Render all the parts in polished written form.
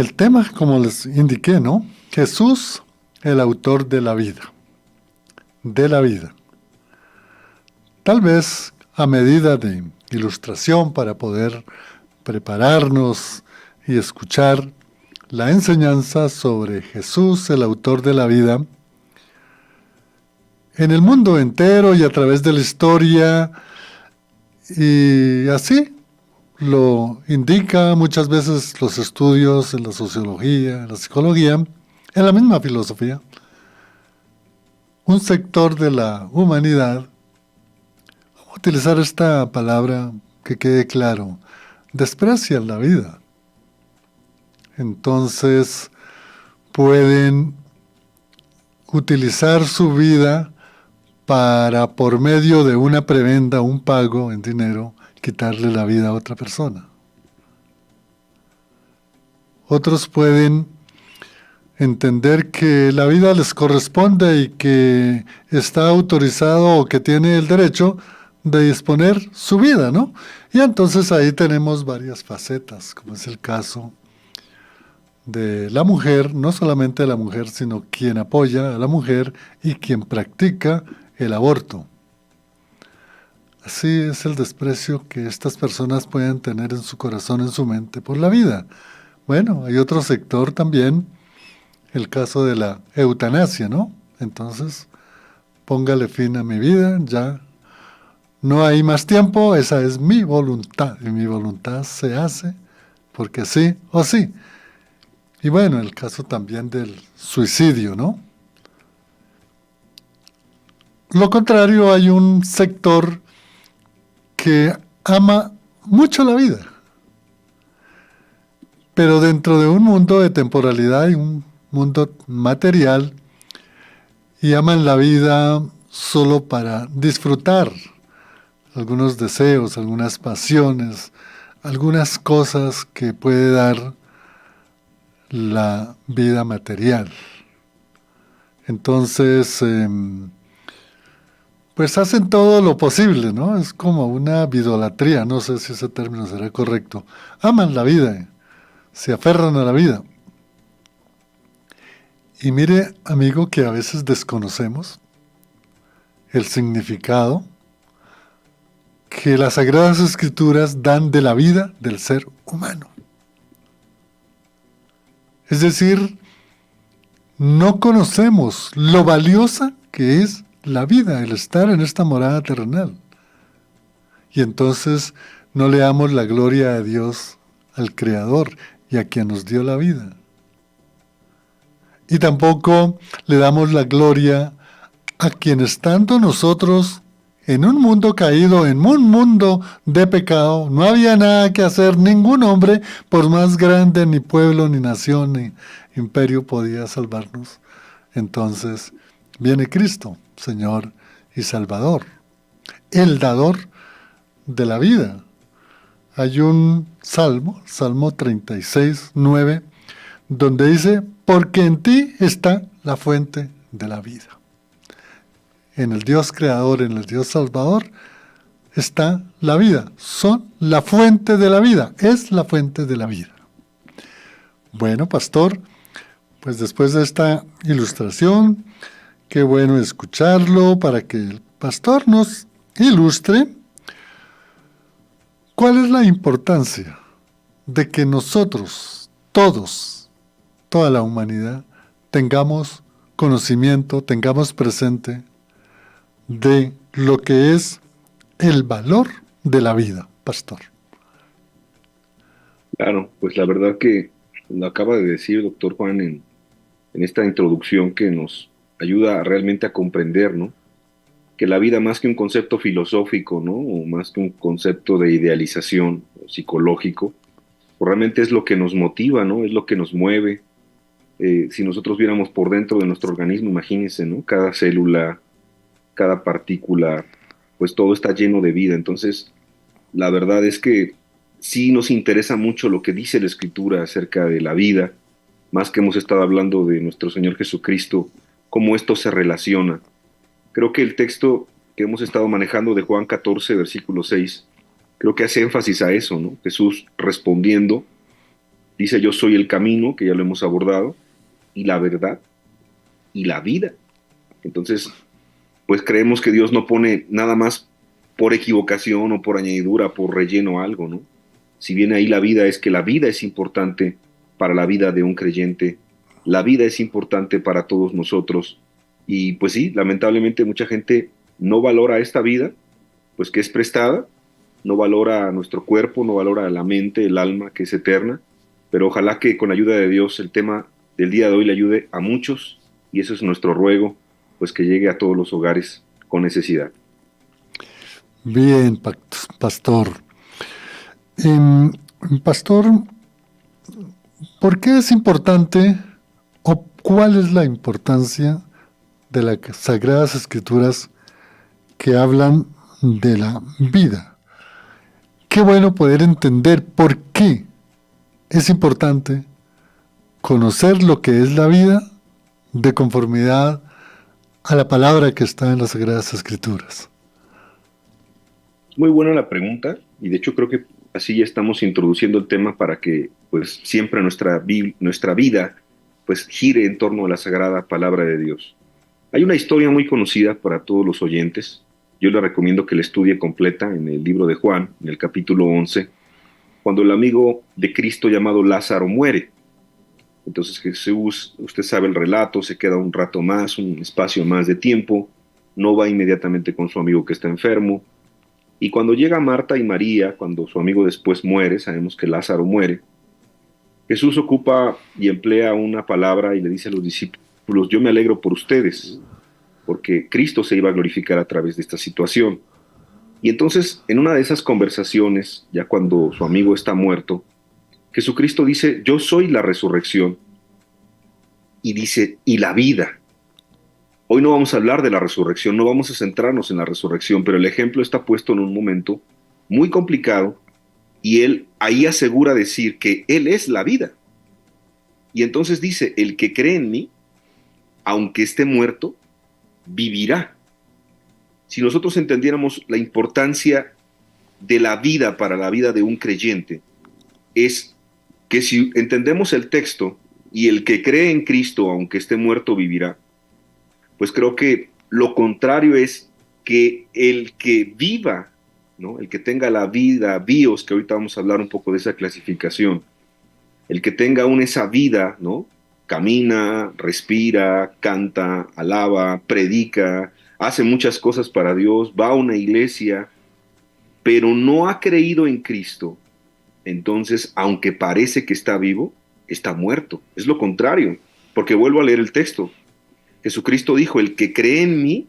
El tema, como les indiqué, ¿no? Jesús, el autor de la vida. De la vida. Tal vez a medida de ilustración para poder prepararnos y escuchar la enseñanza sobre Jesús, el autor de la vida, en el mundo entero y a través de la historia, y así lo indica muchas veces los estudios en la sociología, en la psicología, en la misma filosofía. Un sector de la humanidad, vamos a utilizar esta palabra que quede claro, desprecia la vida. Entonces pueden utilizar su vida para, por medio de una prebenda, un pago en dinero, quitarle la vida a otra persona. Otros pueden entender que la vida les corresponde y que está autorizado o que tiene el derecho de disponer su vida, ¿no? Y entonces ahí tenemos varias facetas, como es el caso de la mujer, no solamente la mujer, sino quien apoya a la mujer y quien practica el aborto. Así es el desprecio que estas personas pueden tener en su corazón, en su mente, por la vida. Bueno, hay otro sector también, el caso de la eutanasia, ¿no? Entonces, póngale fin a mi vida, ya no hay más tiempo, esa es mi voluntad, y mi voluntad se hace porque sí o sí. Y bueno, el caso también del suicidio, ¿no? Lo contrario, hay un sector que ama mucho la vida, pero dentro de un mundo de temporalidad y un mundo material, y aman la vida solo para disfrutar algunos deseos, algunas pasiones, algunas cosas que puede dar la vida material. Entonces, pues hacen todo lo posible, ¿no? Es como una bidolatría, no sé si ese término será correcto. Aman la vida, se aferran a la vida. Y mire, amigo, que a veces desconocemos el significado que las Sagradas Escrituras dan de la vida del ser humano. Es decir, no conocemos lo valiosa que es la vida, el estar en esta morada terrenal. Y entonces no le damos la gloria a Dios, al Creador y a quien nos dio la vida. Y tampoco le damos la gloria a quien, estando nosotros en un mundo caído, en un mundo de pecado, no había nada que hacer, ningún hombre, por más grande, ni pueblo, ni nación, ni imperio, podía salvarnos. Entonces viene Cristo, Señor y Salvador, el dador de la vida. Hay un salmo, Salmo 36, 9, donde dice, porque en ti está la fuente de la vida. En el Dios creador, en el Dios salvador, está la vida. Son la fuente de la vida, es la fuente de la vida. Bueno, pastor, pues después de esta ilustración, qué bueno escucharlo para que el pastor nos ilustre cuál es la importancia de que nosotros, todos, toda la humanidad, tengamos conocimiento, tengamos presente de lo que es el valor de la vida, pastor. Claro, pues la verdad que lo acaba de decir, doctor Juan, en esta introducción que nos ayuda realmente a comprender, ¿no? Que la vida más que un concepto filosófico, ¿no? O más que un concepto de idealización psicológico, pues realmente es lo que nos motiva, ¿no? Es lo que nos mueve. Si nosotros viéramos por dentro de nuestro organismo, imagínense, ¿no? Cada célula, cada partícula, pues todo está lleno de vida. Entonces, la verdad es que sí nos interesa mucho lo que dice la Escritura acerca de la vida, más que hemos estado hablando de nuestro Señor Jesucristo, cómo esto se relaciona. Creo que el texto que hemos estado manejando de Juan 14, versículo 6, creo que hace énfasis a eso, ¿no? Jesús respondiendo Dice, yo soy el camino, que ya lo hemos abordado, y la verdad, y la vida. Entonces, pues creemos que Dios no pone nada más por equivocación o por añadidura, por relleno algo, ¿no? Si bien ahí la vida es que la vida es importante para la vida de un creyente, la vida es importante para todos nosotros, y pues sí, lamentablemente mucha gente no valora esta vida, pues que es prestada, no valora nuestro cuerpo, no valora la mente, el alma, que es eterna, pero ojalá que con la ayuda de Dios el tema del día de hoy le ayude a muchos, y eso es nuestro ruego, pues que llegue a todos los hogares con necesidad. Bien, pastor. Em, Pastor, ¿por qué es importante o cuál es la importancia de las Sagradas Escrituras que hablan de la vida? Qué bueno poder entender por qué es importante conocer lo que es la vida de conformidad a la palabra que está en las Sagradas Escrituras. Muy buena la pregunta, y de hecho creo que así ya estamos introduciendo el tema para que pues siempre nuestra vida pues gire en torno a la sagrada palabra de Dios. Hay una historia muy conocida para todos los oyentes. Yo le recomiendo que la estudie completa en el libro de Juan, en el capítulo 11, cuando el amigo de Cristo llamado Lázaro muere. Entonces Jesús, usted sabe el relato, se queda un rato más, un espacio más de tiempo, no va inmediatamente con su amigo que está enfermo. Y cuando llega Marta y María, cuando su amigo después muere, sabemos que Lázaro muere, Jesús ocupa y emplea una palabra y le dice a los discípulos, yo me alegro por ustedes, porque Cristo se iba a glorificar a través de esta situación. Y entonces, en una de esas conversaciones, ya cuando su amigo está muerto, Jesucristo dice, yo soy la resurrección, y dice, y la vida. Hoy no vamos a hablar de la resurrección, no vamos a centrarnos en la resurrección, pero el ejemplo está puesto en un momento muy complicado y él ahí asegura decir que él es la vida. Y entonces dice, el que cree en mí, aunque esté muerto, vivirá. Si nosotros entendiéramos la importancia de la vida para la vida de un creyente, es que si entendemos el texto y el que cree en Cristo, aunque esté muerto, vivirá, pues creo que lo contrario es que el que viva, ¿no? El que tenga la vida, bios, que ahorita vamos a hablar un poco de esa clasificación, el que tenga aún esa vida, ¿no? Camina, respira, canta, alaba, predica, hace muchas cosas para Dios, va a una iglesia, pero no ha creído en Cristo, entonces, aunque parece que está vivo, está muerto. Es lo contrario, porque vuelvo a leer el texto. Jesucristo dijo, el que cree en mí,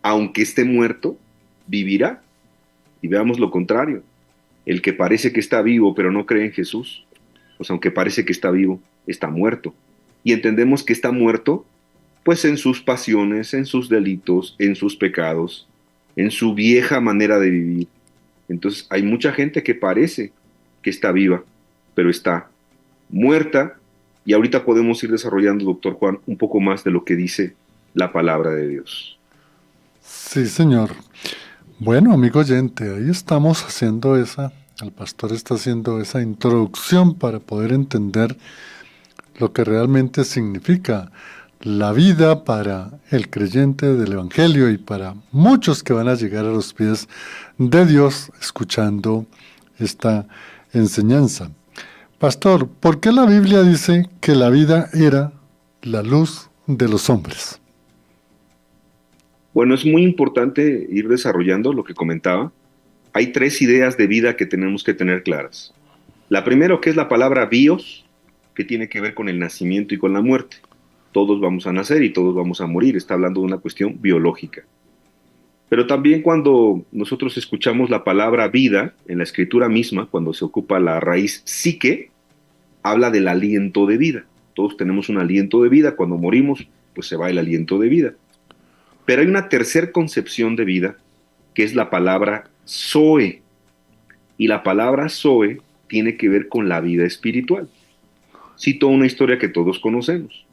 aunque esté muerto, vivirá. Y veamos lo contrario. El que parece que está vivo, pero no cree en Jesús, pues aunque parece que está vivo, está muerto. Y entendemos que está muerto, pues en sus pasiones, en sus delitos, en sus pecados, en su vieja manera de vivir. Entonces hay mucha gente que parece que está viva, pero está muerta. Y ahorita podemos ir desarrollando, doctor Juan, un poco más de lo que dice la palabra de Dios. Sí, señor. Bueno, amigo oyente, ahí estamos haciendo el pastor está haciendo esa introducción para poder entender lo que realmente significa la vida para el creyente del Evangelio y para muchos que van a llegar a los pies de Dios escuchando esta enseñanza. Pastor, ¿por qué la Biblia dice que la vida era la luz de los hombres? Bueno, es muy importante ir desarrollando lo que comentaba. Hay tres ideas de vida que tenemos que tener claras. La primera, que es la palabra bios, que tiene que ver con el nacimiento y con la muerte. Todos vamos a nacer y todos vamos a morir. Está hablando de una cuestión biológica. Pero también cuando nosotros escuchamos la palabra vida en la escritura misma, cuando se ocupa la raíz psique, habla del aliento de vida. Todos tenemos un aliento de vida. Cuando morimos, pues se va el aliento de vida. Pero hay una tercera concepción de vida, que es la palabra zoe. Y la palabra zoe tiene que ver con la vida espiritual. Cito una historia que todos conocemos.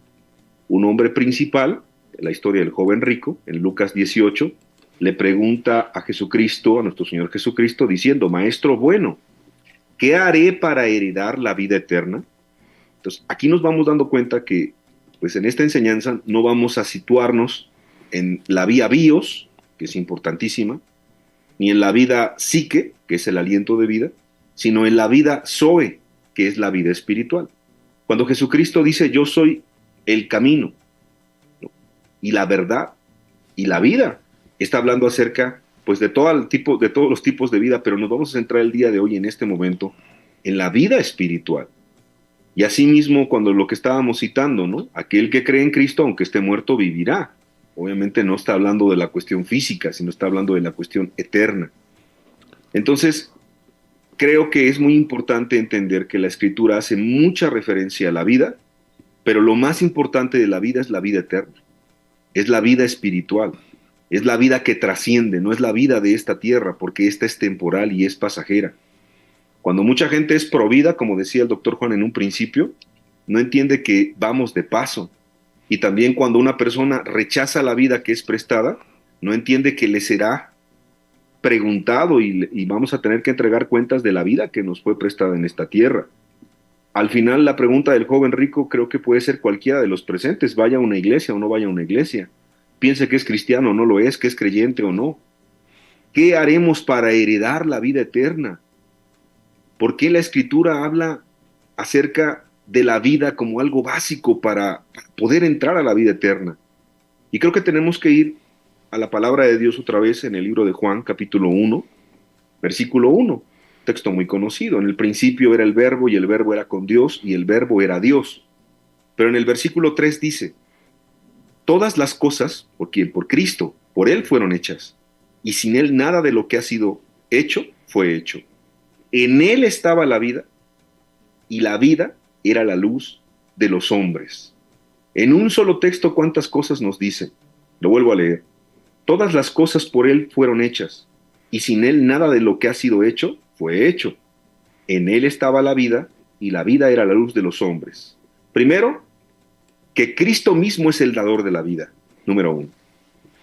Un hombre principal, la historia del joven rico, en Lucas 18, le pregunta a Jesucristo, a nuestro Señor Jesucristo, diciendo, Maestro bueno, ¿qué haré para heredar la vida eterna? Entonces, aquí nos vamos dando cuenta que, pues en esta enseñanza no vamos a situarnos en la vía bios, que es importantísima, ni en la vida psique, que es el aliento de vida, sino en la vida zoe, que es la vida espiritual. Cuando Jesucristo dice, yo soy el camino, ¿no?, y la verdad y la vida, está hablando acerca, pues, de de todos los tipos de vida, pero nos vamos a centrar el día de hoy, en este momento, en la vida espiritual. Y asimismo, cuando lo que estábamos citando, ¿no? Aquel que cree en Cristo, aunque esté muerto, vivirá. Obviamente no está hablando de la cuestión física, sino está hablando de la cuestión eterna. Entonces, creo que es muy importante entender que la Escritura hace mucha referencia a la vida, pero lo más importante de la vida es la vida eterna, es la vida espiritual, es la vida que trasciende, no es la vida de esta tierra, porque esta es temporal y es pasajera. Cuando mucha gente es provida, como decía el doctor Juan en un principio, no entiende que vamos de paso. Y también cuando una persona rechaza la vida que es prestada, no entiende que le será preguntado y vamos a tener que entregar cuentas de la vida que nos fue prestada en esta tierra. Al final, la pregunta del joven rico creo que puede ser cualquiera de los presentes, vaya a una iglesia o no vaya a una iglesia, piense que es cristiano o no lo es, que es creyente o no. ¿Qué haremos para heredar la vida eterna? ¿Por qué la Escritura habla acerca de la vida como algo básico para poder entrar a la vida eterna? Y creo que tenemos que ir a la palabra de Dios otra vez en el libro de Juan, capítulo 1, versículo 1, texto muy conocido. En el principio era el verbo y el verbo era con Dios y el verbo era Dios. Pero en el versículo 3 dice, todas las cosas, ¿por quién? Por Cristo, por Él fueron hechas, y sin Él nada de lo que ha sido hecho fue hecho. En Él estaba la vida, y la vida era la luz de los hombres. En un solo texto, ¿cuántas cosas nos dice? Lo vuelvo a leer. Todas las cosas por Él fueron hechas, y sin Él nada de lo que ha sido hecho fue hecho. En Él estaba la vida, y la vida era la luz de los hombres. Primero, que Cristo mismo es el dador de la vida, número 1.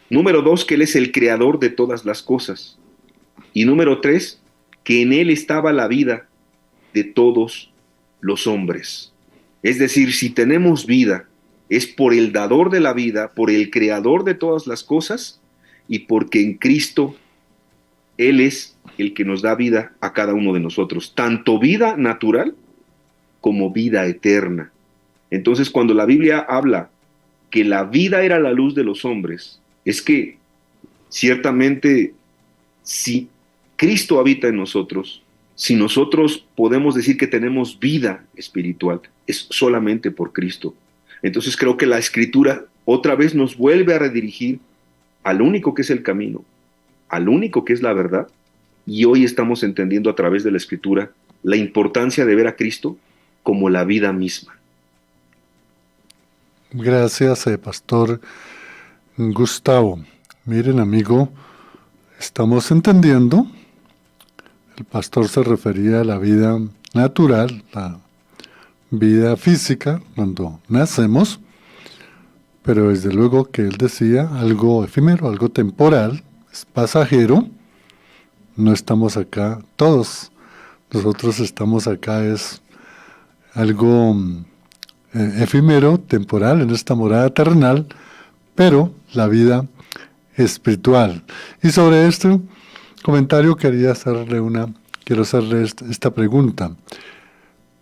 Número 2, que Él es el creador de todas las cosas. Y número 3, que en Él estaba la vida de todos los hombres. Es decir, si tenemos vida, es por el dador de la vida, por el creador de todas las cosas, y porque en Cristo Él es el que nos da vida a cada uno de nosotros, tanto vida natural como vida eterna. Entonces, cuando la Biblia habla que la vida era la luz de los hombres, es que ciertamente si Cristo habita en nosotros, si nosotros podemos decir que tenemos vida espiritual, es solamente por Cristo. Entonces creo que la Escritura otra vez nos vuelve a redirigir al único que es el camino, al único que es la verdad, y hoy estamos entendiendo a través de la Escritura la importancia de ver a Cristo como la vida misma. Gracias, Pastor Gustavo. Miren, amigo, estamos entendiendo, el pastor se refería a la vida natural, la vida física, cuando nacemos, pero desde luego que él decía algo efímero, algo temporal, es pasajero. No estamos acá todos, nosotros estamos acá, es algo efímero, temporal, en esta morada terrenal, pero la vida espiritual. Y sobre este comentario quiero hacerle esta pregunta.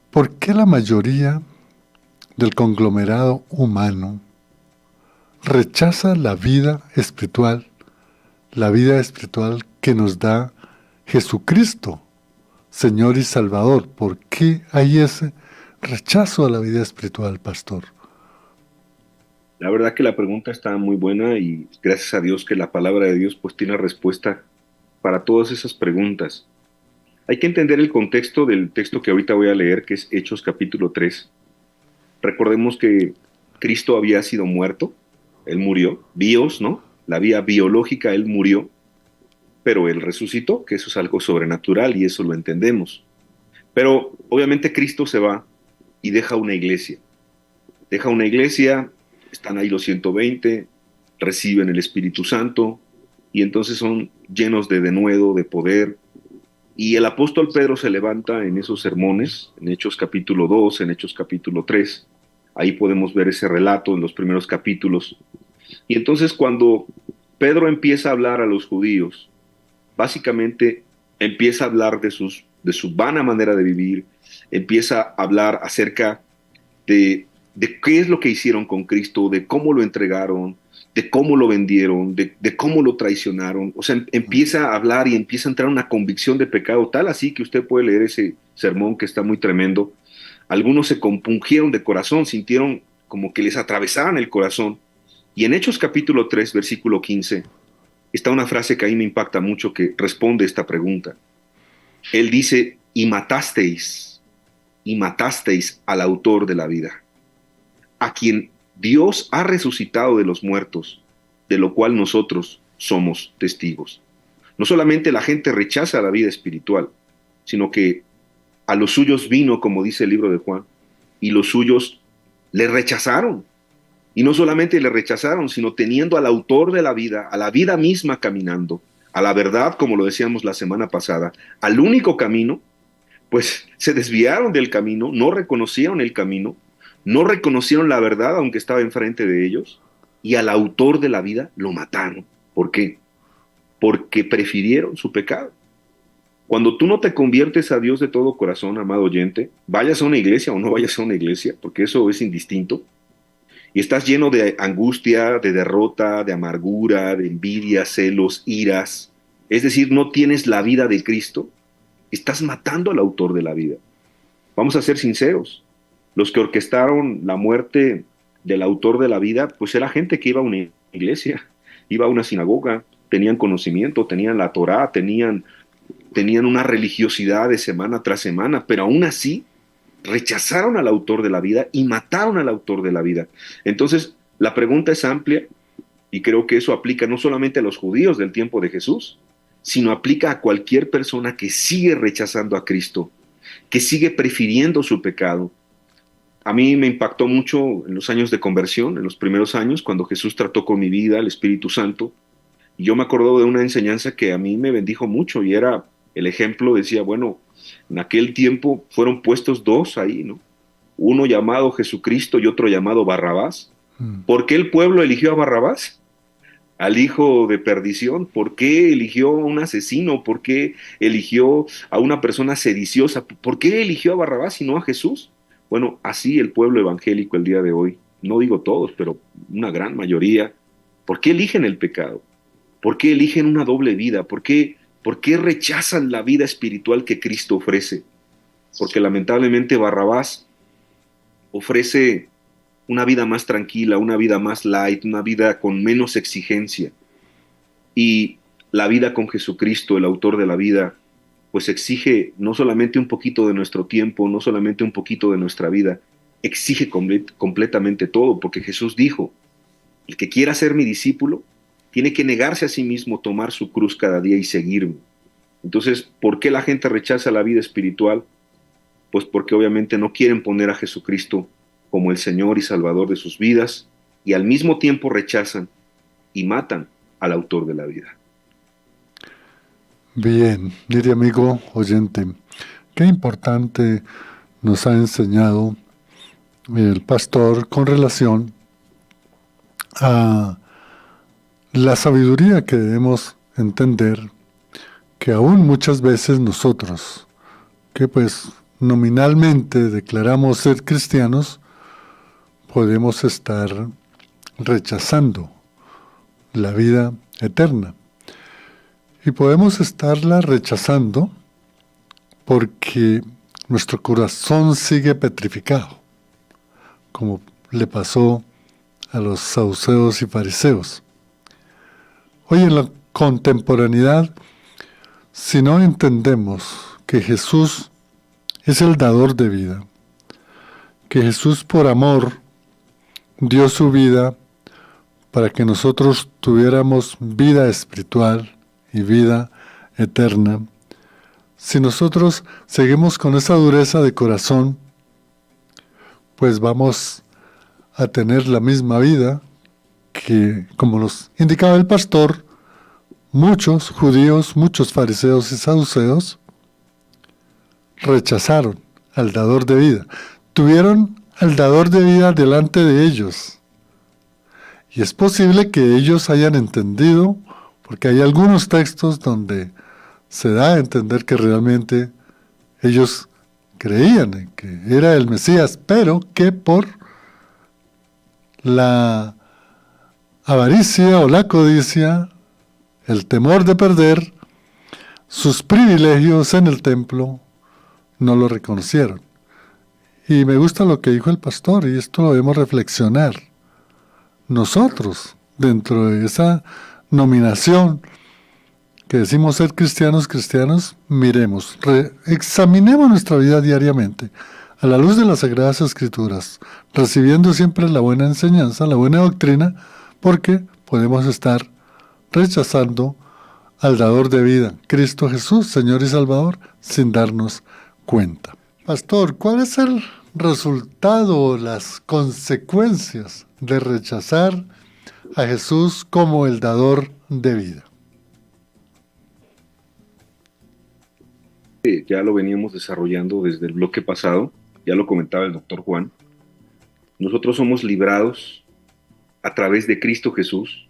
¿Por qué la mayoría del conglomerado humano rechaza la vida espiritual que nos da Jesucristo, Señor y Salvador? ¿Por qué hay ese rechazo a la vida espiritual, pastor? La verdad que la pregunta está muy buena y gracias a Dios que la palabra de Dios pues tiene respuesta para todas esas preguntas. Hay que entender el contexto del texto que ahorita voy a leer, que es Hechos capítulo 3. Recordemos que Cristo había sido muerto, Él murió, bios, ¿no? La vía biológica, Él murió, pero Él resucitó, que eso es algo sobrenatural y eso lo entendemos. Pero obviamente Cristo se va y deja una iglesia. Deja una iglesia, están ahí los 120, reciben el Espíritu Santo y entonces son llenos de denuedo, de poder, Y el apóstol Pedro se levanta en esos sermones, en Hechos capítulo 2, en Hechos capítulo 3. Ahí podemos ver ese relato en los primeros capítulos. Y entonces cuando Pedro empieza a hablar a los judíos, básicamente empieza a hablar de su vana manera de vivir, empieza a hablar acerca de qué es lo que hicieron con Cristo, de cómo lo entregaron, de cómo lo vendieron, de cómo lo traicionaron. O sea, empieza a hablar y empieza a entrar una convicción de pecado tal así que usted puede leer ese sermón que está muy tremendo. Algunos se compungieron de corazón, sintieron como que les atravesaban el corazón. Y en Hechos capítulo 3, versículo 15, está una frase que a mí me impacta mucho que responde esta pregunta. Él dice, y matasteis al autor de la vida, a quien Dios ha resucitado de los muertos, de lo cual nosotros somos testigos. No solamente la gente rechaza la vida espiritual, sino que a los suyos vino, como dice el libro de Juan, y los suyos le rechazaron. Y no solamente le rechazaron, sino teniendo al autor de la vida, a la vida misma caminando, a la verdad, como lo decíamos la semana pasada, al único camino, pues se desviaron del camino, no reconocieron el camino, no reconocieron la verdad aunque estaba enfrente de ellos, y al autor de la vida lo mataron. ¿Por qué? Porque prefirieron su pecado. Cuando tú no te conviertes a Dios de todo corazón, amado oyente, vayas a una iglesia o no vayas a una iglesia, porque eso es indistinto, y estás lleno de angustia, de derrota, de amargura, de envidia, celos, iras, es decir, no tienes la vida de Cristo, estás matando al autor de la vida. Vamos a ser sinceros, los que orquestaron la muerte del autor de la vida, pues era gente que iba a una iglesia, iba a una sinagoga, tenían conocimiento, tenían la Torá, tenían una religiosidad de semana tras semana, pero aún así rechazaron al autor de la vida y mataron al autor de la vida. Entonces, la pregunta es amplia y creo que eso aplica no solamente a los judíos del tiempo de Jesús, sino aplica a cualquier persona que sigue rechazando a Cristo, que sigue prefiriendo su pecado. A mí me impactó mucho en los años de conversión, en los primeros años, cuando Jesús trató con mi vida, el Espíritu Santo, y yo me acuerdo de una enseñanza que a mí me bendijo mucho y era el ejemplo, decía, bueno, en aquel tiempo fueron puestos dos ahí, ¿no? Uno llamado Jesucristo y otro llamado Barrabás. ¿Por qué el pueblo eligió a Barrabás? Al hijo de perdición. ¿Por qué eligió a un asesino? ¿Por qué eligió a una persona sediciosa? ¿Por qué eligió a Barrabás y no a Jesús? Bueno, así el pueblo evangélico el día de hoy, no digo todos, pero una gran mayoría, ¿por qué eligen el pecado? ¿Por qué eligen una doble vida? ¿Por qué rechazan la vida espiritual que Cristo ofrece? Porque lamentablemente Barrabás ofrece una vida más tranquila, una vida más light, una vida con menos exigencia. Y la vida con Jesucristo, el autor de la vida, pues exige no solamente un poquito de nuestro tiempo, no solamente un poquito de nuestra vida, exige completamente todo, porque Jesús dijo, el que quiera ser mi discípulo, tiene que negarse a sí mismo, tomar su cruz cada día y seguirme. Entonces, ¿por qué la gente rechaza la vida espiritual? Pues porque obviamente no quieren poner a Jesucristo como el Señor y Salvador de sus vidas y al mismo tiempo rechazan y matan al autor de la vida. Bien, mire amigo oyente, qué importante nos ha enseñado el pastor con relación a la sabiduría que debemos entender que aún muchas veces nosotros, que pues nominalmente declaramos ser cristianos, podemos estar rechazando la vida eterna. Y podemos estarla rechazando porque nuestro corazón sigue petrificado, como le pasó a los saduceos y fariseos. Hoy en la contemporaneidad, si no entendemos que Jesús es el dador de vida, que Jesús por amor dio su vida para que nosotros tuviéramos vida espiritual y vida eterna, si nosotros seguimos con esa dureza de corazón, pues vamos a tener la misma vida que, como nos indicaba el pastor, muchos judíos, muchos fariseos y saduceos rechazaron al dador de vida. Tuvieron al dador de vida delante de ellos. Y es posible que ellos hayan entendido, porque hay algunos textos donde se da a entender que realmente ellos creían en que era el Mesías, pero que por la avaricia o la codicia, el temor de perder sus privilegios en el templo, no lo reconocieron. Y me gusta lo que dijo el pastor, y esto lo debemos reflexionar. Nosotros, dentro de esa nominación que decimos ser cristianos, miremos, examinemos nuestra vida diariamente a la luz de las Sagradas Escrituras, recibiendo siempre la buena enseñanza, la buena doctrina, porque podemos estar rechazando al dador de vida, Cristo Jesús, Señor y Salvador, sin darnos cuenta. Pastor, ¿cuál es el resultado, las consecuencias de rechazar a Jesús como el dador de vida? Ya lo veníamos desarrollando desde el bloque pasado, ya lo comentaba el doctor Juan. Nosotros somos librados a través de Cristo Jesús,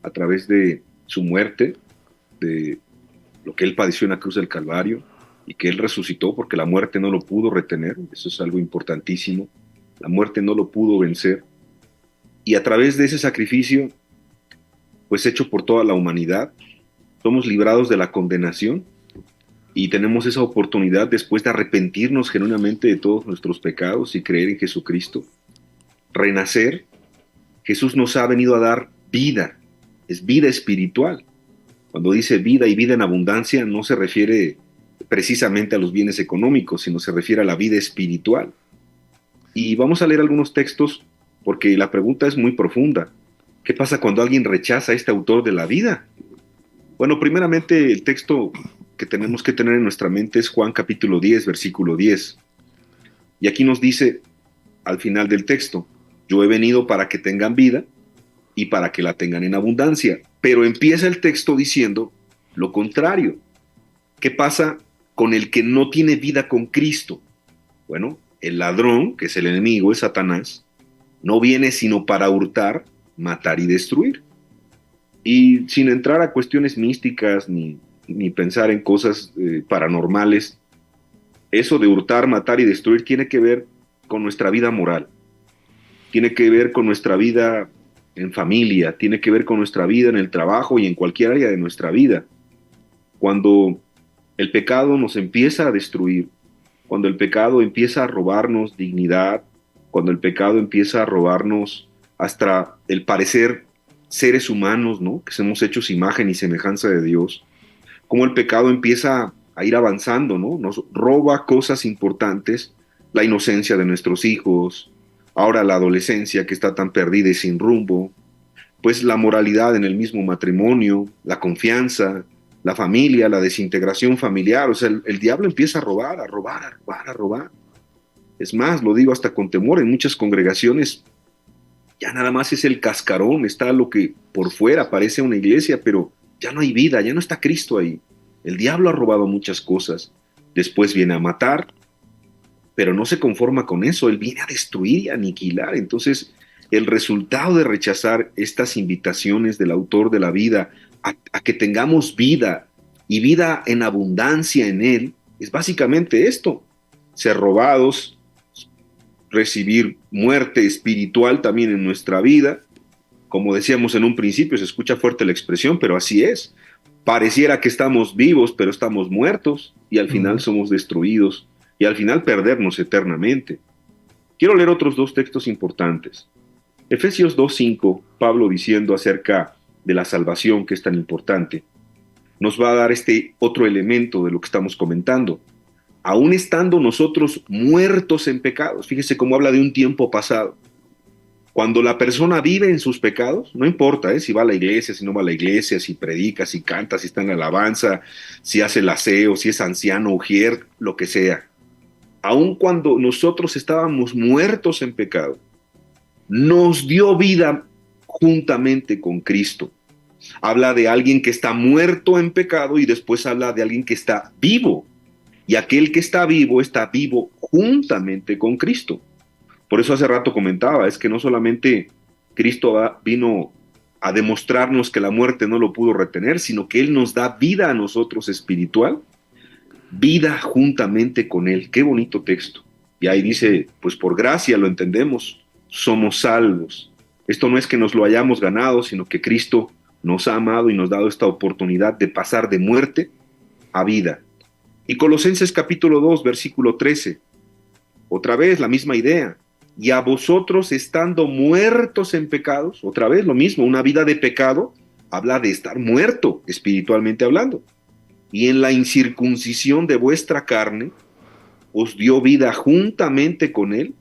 a través de su muerte, de lo que Él padeció en la cruz del Calvario y que Él resucitó porque la muerte no lo pudo retener. Eso es algo importantísimo. La muerte no lo pudo vencer. Y a través de ese sacrificio, pues hecho por toda la humanidad, somos librados de la condenación y tenemos esa oportunidad después de arrepentirnos genuinamente de todos nuestros pecados y creer en Jesucristo, renacer. Jesús nos ha venido a dar vida, es vida espiritual. Cuando dice vida y vida en abundancia, no se refiere precisamente a los bienes económicos, sino se refiere a la vida espiritual. Y vamos a leer algunos textos porque la pregunta es muy profunda. ¿Qué pasa cuando alguien rechaza a este autor de la vida? Bueno, primeramente el texto que tenemos que tener en nuestra mente es Juan capítulo 10, versículo 10. Y aquí nos dice al final del texto: yo he venido para que tengan vida y para que la tengan en abundancia. Pero empieza el texto diciendo lo contrario. ¿Qué pasa con el que no tiene vida con Cristo? Bueno, el ladrón, que es el enemigo, es Satanás, no viene sino para hurtar, matar y destruir. Y sin entrar a cuestiones místicas ni pensar en cosas paranormales, eso de hurtar, matar y destruir tiene que ver con nuestra vida moral, tiene que ver con nuestra vida en familia, tiene que ver con nuestra vida en el trabajo y en cualquier área de nuestra vida. Cuando el pecado nos empieza a destruir, cuando el pecado empieza a robarnos dignidad, cuando el pecado empieza a robarnos hasta el parecer seres humanos, ¿no?, que somos hechos imagen y semejanza de Dios, como el pecado empieza a ir avanzando, ¿no? Nos roba cosas importantes, la inocencia de nuestros hijos, ahora la adolescencia que está tan perdida y sin rumbo, pues la moralidad en el mismo matrimonio, la confianza, la familia, la desintegración familiar. O sea, el diablo empieza a robar, a robar, a robar, a robar. Es más, lo digo hasta con temor, en muchas congregaciones ya nada más es el cascarón, está lo que por fuera parece una iglesia, pero ya no hay vida, ya no está Cristo ahí. El diablo ha robado muchas cosas. Después viene a matar, pero no se conforma con eso, él viene a destruir y a aniquilar. Entonces, el resultado de rechazar estas invitaciones del autor de la vida a que tengamos vida y vida en abundancia en él, es básicamente esto: ser robados, recibir muerte espiritual también en nuestra vida. Como decíamos en un principio, se escucha fuerte la expresión, pero así es. Pareciera que estamos vivos, pero estamos muertos y al final somos destruidos y al final perdernos eternamente. Quiero leer otros dos textos importantes. Efesios 2:5, Pablo diciendo acerca de la salvación, que es tan importante, nos va a dar este otro elemento de lo que estamos comentando. Aún estando nosotros muertos en pecados, fíjese cómo habla de un tiempo pasado. Cuando la persona vive en sus pecados, no importa si va a la iglesia, si no va a la iglesia, si predica, si canta, si está en la alabanza, si hace el aseo, si es anciano, ujier, lo que sea. Aun cuando nosotros estábamos muertos en pecado, nos dio vida juntamente con Cristo. Habla de alguien que está muerto en pecado y después habla de alguien que está vivo. Y aquel que está vivo juntamente con Cristo. Por eso hace rato comentaba, es que no solamente Cristo vino a demostrarnos que la muerte no lo pudo retener, sino que Él nos da vida a nosotros espiritual, vida juntamente con Él. Qué bonito texto. Y ahí dice, pues por gracia lo entendemos, somos salvos. Esto no es que nos lo hayamos ganado, sino que Cristo nos ha amado y nos ha dado esta oportunidad de pasar de muerte a vida. Y Colosenses capítulo 2, versículo 13, otra vez la misma idea. Y a vosotros estando muertos en pecados, otra vez lo mismo, una vida de pecado habla de estar muerto espiritualmente hablando. Y en la incircuncisión de vuestra carne os dio vida juntamente con Él,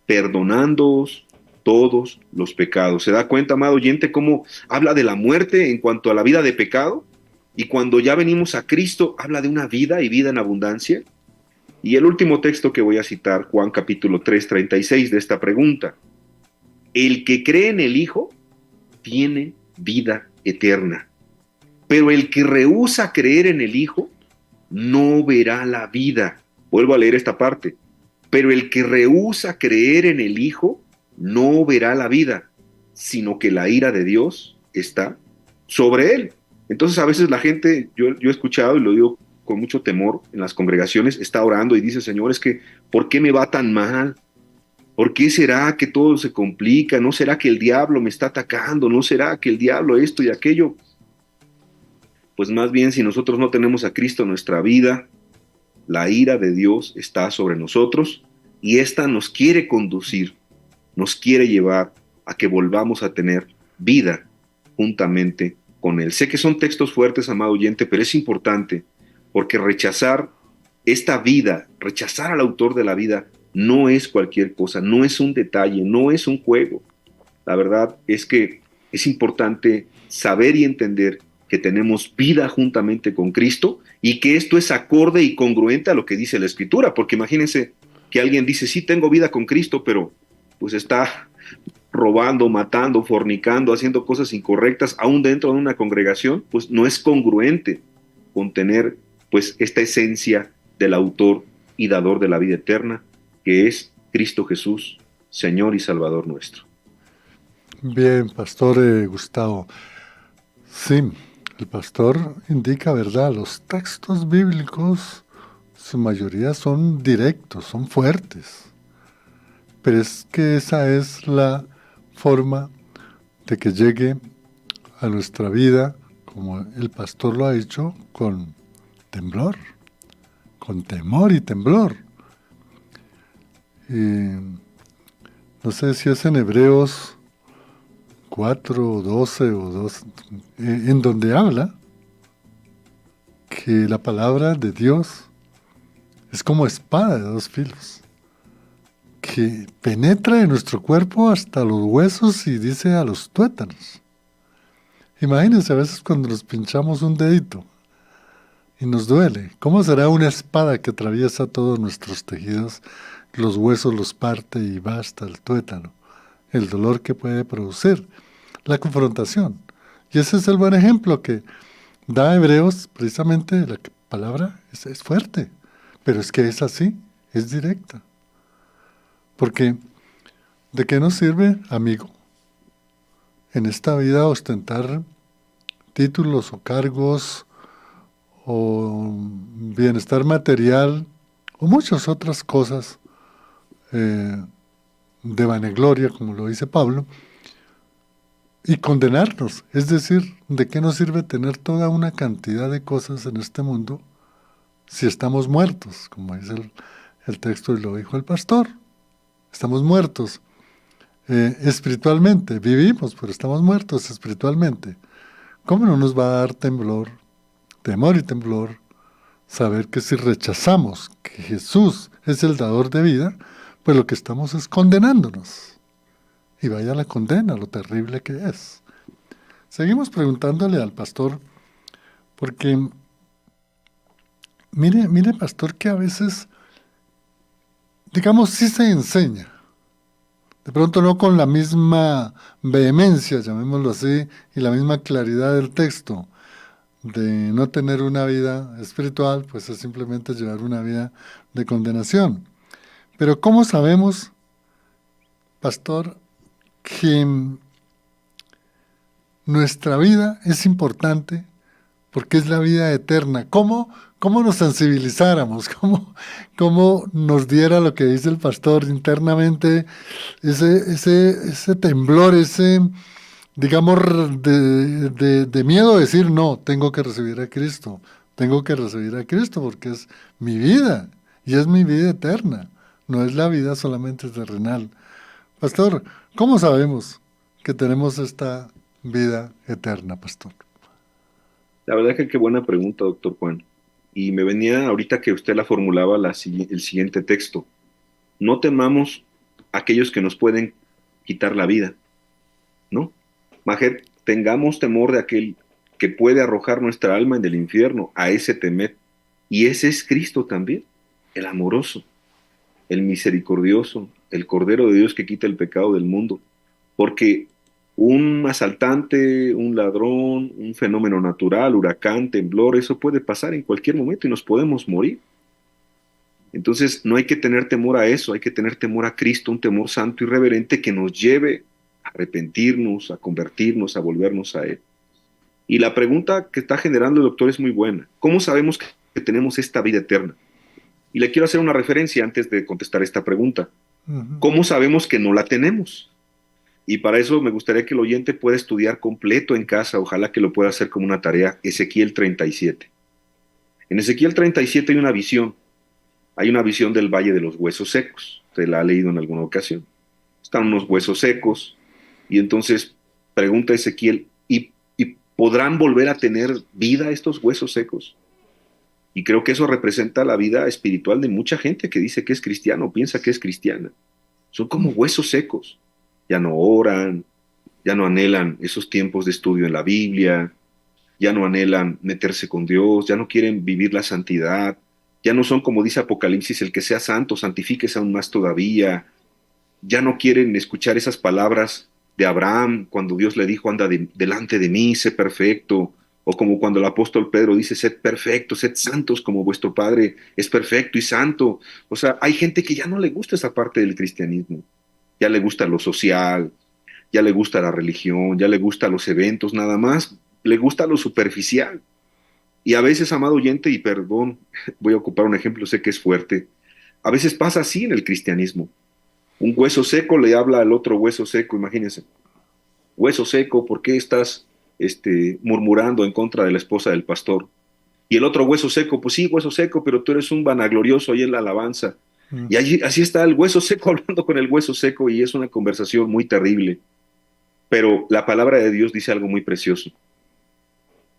perdonándoos todos los pecados. ¿Se da cuenta, amado oyente, cómo habla de la muerte en cuanto a la vida de pecado? Y cuando ya venimos a Cristo, habla de una vida y vida en abundancia. Y el último texto que voy a citar, Juan capítulo 3, 36, de esta pregunta. El que cree en el Hijo tiene vida eterna, pero el que rehúsa creer en el Hijo no verá la vida. Vuelvo a leer esta parte. Pero el que rehúsa creer en el Hijo no verá la vida, sino que la ira de Dios está sobre él. Entonces a veces la gente, yo he escuchado y lo digo con mucho temor en las congregaciones, está orando y dice, Señor, es que, ¿por qué me va tan mal? ¿Por qué será que todo se complica? ¿No será que el diablo me está atacando? ¿No será que el diablo esto y aquello? Pues más bien, si nosotros no tenemos a Cristo en nuestra vida, la ira de Dios está sobre nosotros y esta nos quiere conducir, nos quiere llevar a que volvamos a tener vida juntamente con Él. Sé que son textos fuertes, amado oyente, pero es importante porque rechazar esta vida, rechazar al autor de la vida, no es cualquier cosa, no es un detalle, no es un juego. La verdad es que es importante saber y entender que tenemos vida juntamente con Cristo y que esto es acorde y congruente a lo que dice la Escritura, porque imagínense que alguien dice, sí, tengo vida con Cristo, pero pues está robando, matando, fornicando, haciendo cosas incorrectas, aún dentro de una congregación, pues no es congruente con tener pues esta esencia del autor y dador de la vida eterna, que es Cristo Jesús, Señor y Salvador nuestro. Bien, Pastor Gustavo. Sí, el pastor indica, ¿verdad? Los textos bíblicos, su mayoría son directos, son fuertes. Pero es que esa es la forma de que llegue a nuestra vida, como el pastor lo ha hecho, con temblor, con temor y temblor. No sé si es en Hebreos 4, 12 o 2, en donde habla que la palabra de Dios es como espada de dos filos, que penetra en nuestro cuerpo hasta los huesos y dice a los tuétanos. Imagínense a veces cuando nos pinchamos un dedito y nos duele. ¿Cómo será una espada que atraviesa todos nuestros tejidos, los huesos los parte y va hasta el tuétano? El dolor que puede producir, la confrontación. Y ese es el buen ejemplo que da Hebreos, precisamente la palabra es fuerte, pero es que es así, es directa. Porque, ¿de qué nos sirve, amigo, en esta vida ostentar títulos o cargos o bienestar material o muchas otras cosas de vanagloria, como lo dice Pablo, y condenarnos? Es decir, ¿de qué nos sirve tener toda una cantidad de cosas en este mundo si estamos muertos? Como dice el texto y lo dijo el pastor. Estamos muertos espiritualmente, vivimos, pero estamos muertos espiritualmente. ¿Cómo no nos va a dar temor y temblor, saber que si rechazamos que Jesús es el dador de vida, pues lo que estamos es condenándonos? Y vaya la condena, lo terrible que es. Seguimos preguntándole al pastor, porque mire, pastor, que a veces, digamos, sí se enseña, de pronto no con la misma vehemencia, llamémoslo así, y la misma claridad del texto, de no tener una vida espiritual, pues es simplemente llevar una vida de condenación. Pero ¿cómo sabemos, pastor, que nuestra vida es importante porque es la vida eterna? ¿Cómo nos sensibilizáramos? ¿Cómo nos diera lo que dice el pastor internamente, ese temblor, digamos, de miedo a decir, no, tengo que recibir a Cristo, tengo que recibir a Cristo porque es mi vida y es mi vida eterna, no es la vida solamente terrenal. Pastor, ¿cómo sabemos que tenemos esta vida eterna, pastor? La verdad que qué buena pregunta, doctor Juan. Y me venía ahorita que usted la formulaba el siguiente texto. No temamos a aquellos que nos pueden quitar la vida, ¿no? Majer, tengamos temor de aquel que puede arrojar nuestra alma en el infierno, a ese temer. Y ese es Cristo también, el amoroso, el misericordioso, el Cordero de Dios que quita el pecado del mundo. Porque un asaltante, un ladrón, un fenómeno natural, huracán, temblor, eso puede pasar en cualquier momento y nos podemos morir. Entonces no hay que tener temor a eso, hay que tener temor a Cristo, un temor santo y reverente que nos lleve a arrepentirnos, a convertirnos, a volvernos a Él. Y la pregunta que está generando el doctor es muy buena. ¿Cómo sabemos que tenemos esta vida eterna? Y le quiero hacer una referencia antes de contestar esta pregunta. Ujú. ¿Cómo sabemos que no la tenemos? Y para eso me gustaría que el oyente pueda estudiar completo en casa, ojalá que lo pueda hacer como una tarea, Ezequiel 37. En Ezequiel 37 hay una visión del Valle de los Huesos Secos, usted la ha leído en alguna ocasión. Están unos huesos secos, y entonces pregunta Ezequiel, ¿y podrán volver a tener vida estos huesos secos? Y creo que eso representa la vida espiritual de mucha gente que dice que es cristiano, piensa que es cristiana. Son como huesos secos. Ya no oran, ya no anhelan esos tiempos de estudio en la Biblia, ya no anhelan meterse con Dios, ya no quieren vivir la santidad, ya no son como dice Apocalipsis, el que sea santo, santifíquese aún más todavía, ya no quieren escuchar esas palabras de Abraham cuando Dios le dijo, anda delante de mí, sé perfecto, o como cuando el apóstol Pedro dice, sed perfectos, sed santos como vuestro Padre es perfecto y santo. O sea, hay gente que ya no le gusta esa parte del cristianismo, ya le gusta lo social, ya le gusta la religión, ya le gusta los eventos, nada más, le gusta lo superficial. Y a veces, amado oyente, y perdón, voy a ocupar un ejemplo, sé que es fuerte, a veces pasa así en el cristianismo. Un hueso seco le habla al otro hueso seco, imagínense. Hueso seco, ¿por qué estás murmurando en contra de la esposa del pastor? Y el otro hueso seco, pues sí, hueso seco, pero tú eres un vanaglorioso ahí en la alabanza. Mm. Y allí, así está el hueso seco hablando con el hueso seco y es una conversación muy terrible. Pero la palabra de Dios dice algo muy precioso,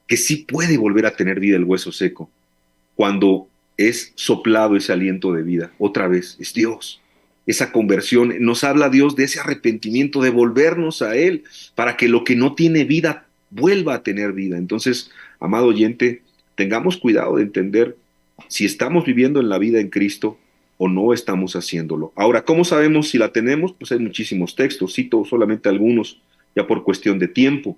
que sí puede volver a tener vida el hueso seco cuando es soplado ese aliento de vida. Otra vez, es Dios. Esa conversión, nos habla Dios de ese arrepentimiento, de volvernos a Él, para que lo que no tiene vida vuelva a tener vida. Entonces, amado oyente, tengamos cuidado de entender si estamos viviendo en la vida en Cristo o no estamos haciéndolo. Ahora, ¿cómo sabemos si la tenemos? Pues hay muchísimos textos, cito solamente algunos, ya por cuestión de tiempo.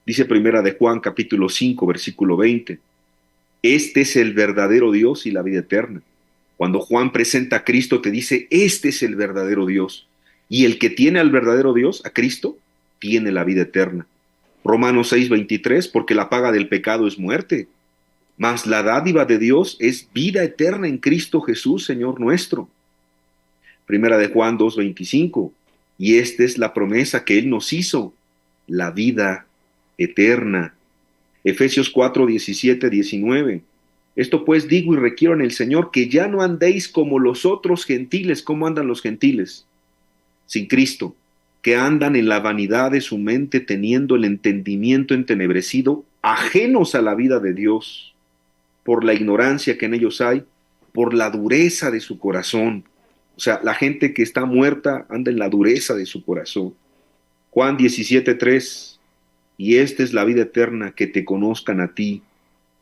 Dice Primera de Juan, capítulo 5, versículo 20. Este es el verdadero Dios y la vida eterna. Cuando Juan presenta a Cristo, te dice, este es el verdadero Dios. Y el que tiene al verdadero Dios, a Cristo, tiene la vida eterna. Romanos 6:23, porque la paga del pecado es muerte, mas la dádiva de Dios es vida eterna en Cristo Jesús, Señor nuestro. Primera de Juan 2:25, y esta es la promesa que Él nos hizo, la vida eterna. Efesios 4:17-19. Esto pues digo y requiero en el Señor que ya no andéis como los otros gentiles. ¿Cómo andan los gentiles? Sin Cristo, que andan en la vanidad de su mente, teniendo el entendimiento entenebrecido, ajenos a la vida de Dios, por la ignorancia que en ellos hay, por la dureza de su corazón. O sea, la gente que está muerta anda en la dureza de su corazón. Juan 17:3. Y esta es la vida eterna, que te conozcan a ti,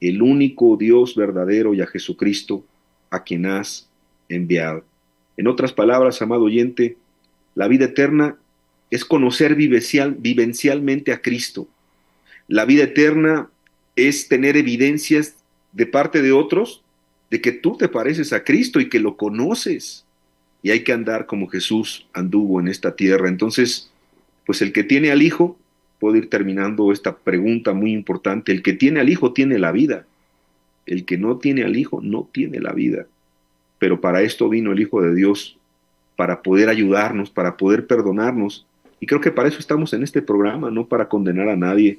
el único Dios verdadero, y a Jesucristo, a quien has enviado. En otras palabras, amado oyente, la vida eterna es conocer vivencialmente a Cristo. La vida eterna es tener evidencias de parte de otros de que tú te pareces a Cristo y que lo conoces. Y hay que andar como Jesús anduvo en esta tierra. Entonces, pues el que tiene al Hijo, puedo ir terminando esta pregunta muy importante, el que tiene al Hijo tiene la vida. El que no tiene al Hijo no tiene la vida. Pero para esto vino el Hijo de Dios, para poder ayudarnos, para poder perdonarnos. Y creo que para eso estamos en este programa, no para condenar a nadie,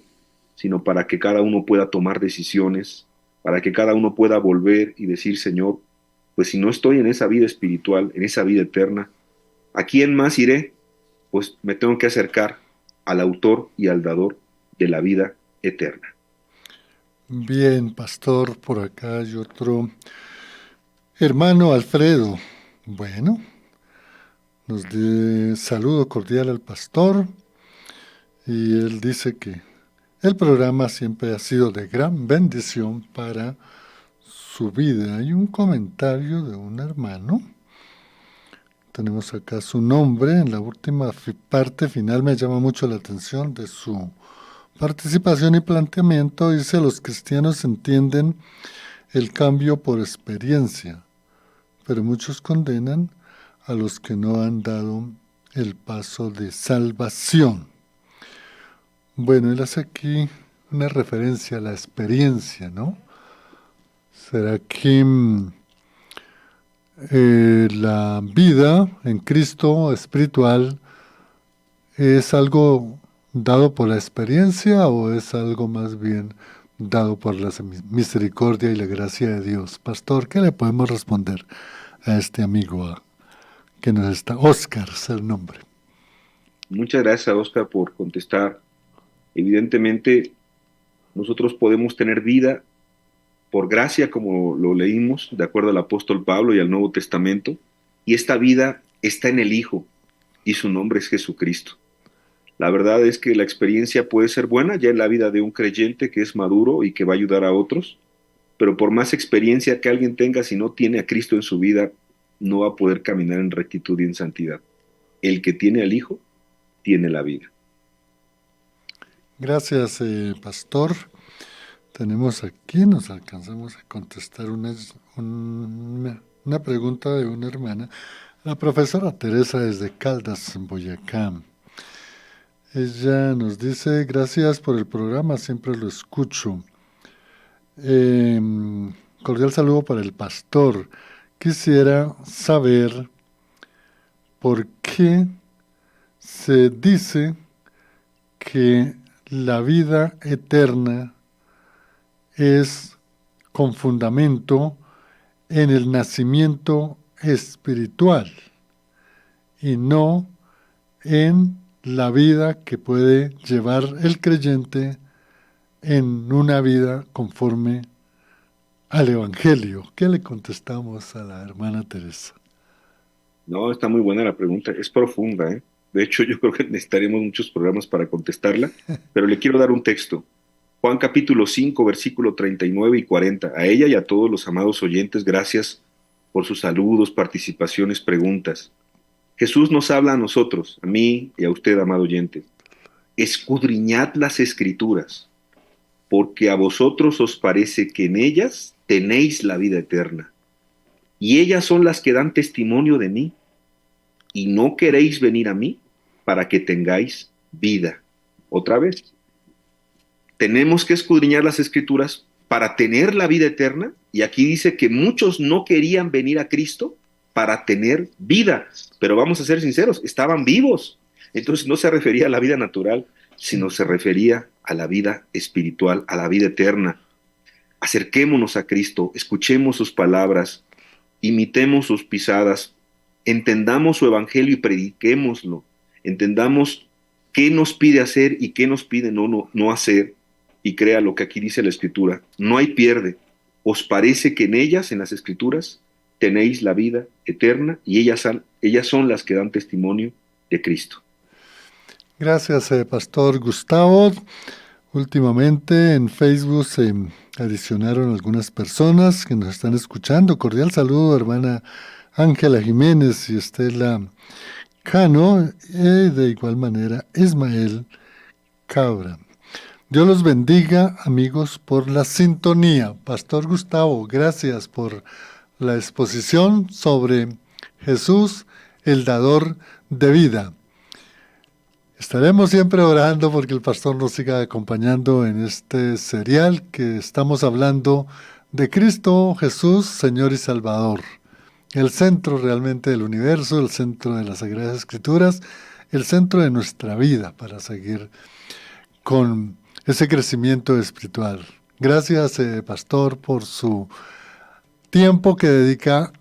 sino para que cada uno pueda tomar decisiones, para que cada uno pueda volver y decir, Señor, pues si no estoy en esa vida espiritual, en esa vida eterna, ¿a quién más iré? Pues me tengo que acercar al autor y al dador de la vida eterna. Bien, pastor, por acá hay otro hermano Alfredo. Bueno, nos de saludo cordial al pastor y él dice que el programa siempre ha sido de gran bendición para su vida. Hay un comentario de un hermano. Tenemos acá su nombre. En la última parte final me llama mucho la atención de su participación y planteamiento. Dice, los cristianos entienden el cambio por experiencia, pero muchos condenan a los que no han dado el paso de salvación. Bueno, él hace aquí una referencia a la experiencia, ¿no? ¿Será que la vida en Cristo espiritual es algo dado por la experiencia o es algo más bien dado por la misericordia y la gracia de Dios? Pastor, ¿qué le podemos responder a este amigo que nos está? Oscar es el nombre. Muchas gracias, Oscar, por contestar. Evidentemente, nosotros podemos tener vida por gracia, como lo leímos, de acuerdo al apóstol Pablo y al Nuevo Testamento, y esta vida está en el Hijo, y su nombre es Jesucristo. La verdad es que la experiencia puede ser buena ya en la vida de un creyente que es maduro y que va a ayudar a otros, pero por más experiencia que alguien tenga, si no tiene a Cristo en su vida, no va a poder caminar en rectitud y en santidad. El que tiene al Hijo, tiene la vida. Gracias, pastor. Tenemos aquí, nos alcanzamos a contestar una pregunta de una hermana, la profesora Teresa desde Caldas, en Boyacá. Ella nos dice, gracias por el programa, siempre lo escucho. Cordial saludo para el pastor. Quisiera saber por qué se dice que la vida eterna es con fundamento en el nacimiento espiritual y no en la vida que puede llevar el creyente en una vida conforme al Evangelio. ¿Qué le contestamos a la hermana Teresa? No, está muy buena la pregunta, es profunda, ¿eh? De hecho, yo creo que necesitaremos muchos programas para contestarla, pero le quiero dar un texto. Juan capítulo 5, versículo 39 y 40. A ella y a todos los amados oyentes, gracias por sus saludos, participaciones, preguntas. Jesús nos habla a nosotros, a mí y a usted, amado oyente. Escudriñad las Escrituras, porque a vosotros os parece que en ellas tenéis la vida eterna. Y ellas son las que dan testimonio de mí. Y no queréis venir a mí para que tengáis vida. Otra vez. Tenemos que escudriñar las Escrituras para tener la vida eterna. Y aquí dice que muchos no querían venir a Cristo para tener vida. Pero vamos a ser sinceros, estaban vivos. Entonces no se refería a la vida natural, sino se refería a la vida espiritual, a la vida eterna. Acerquémonos a Cristo, escuchemos sus palabras, imitemos sus pisadas, entendamos su evangelio y prediquémoslo, entendamos qué nos pide hacer y qué nos pide no hacer, y crea lo que aquí dice la Escritura. No hay pierde. ¿Os parece que en ellas, en las Escrituras, tenéis la vida eterna? Y ellas son las que dan testimonio de Cristo. Gracias, Pastor Gustavo. Últimamente en Facebook se adicionaron algunas personas que nos están escuchando. Cordial saludo, hermana Ángela Jiménez y Estela Cano, y de igual manera Ismael Cabra. Dios los bendiga, amigos, por la sintonía. Pastor Gustavo, gracias por la exposición sobre Jesús, el dador de vida. Estaremos siempre orando porque el pastor nos siga acompañando en este serial que estamos hablando de Cristo Jesús, Señor y Salvador. El centro realmente del universo, el centro de las Sagradas Escrituras, el centro de nuestra vida para seguir con ese crecimiento espiritual. Gracias, pastor, por su tiempo que dedica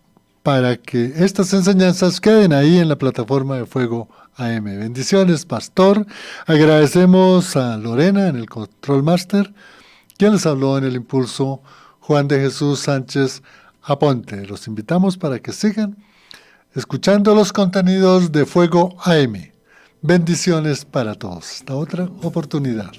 para que estas enseñanzas queden ahí en la plataforma de Fuego AM. Bendiciones, pastor. Agradecemos a Lorena en el Control Master, quien les habló en el impulso, Juan de Jesús Sánchez Aponte. Los invitamos para que sigan escuchando los contenidos de Fuego AM. Bendiciones para todos. Hasta otra oportunidad.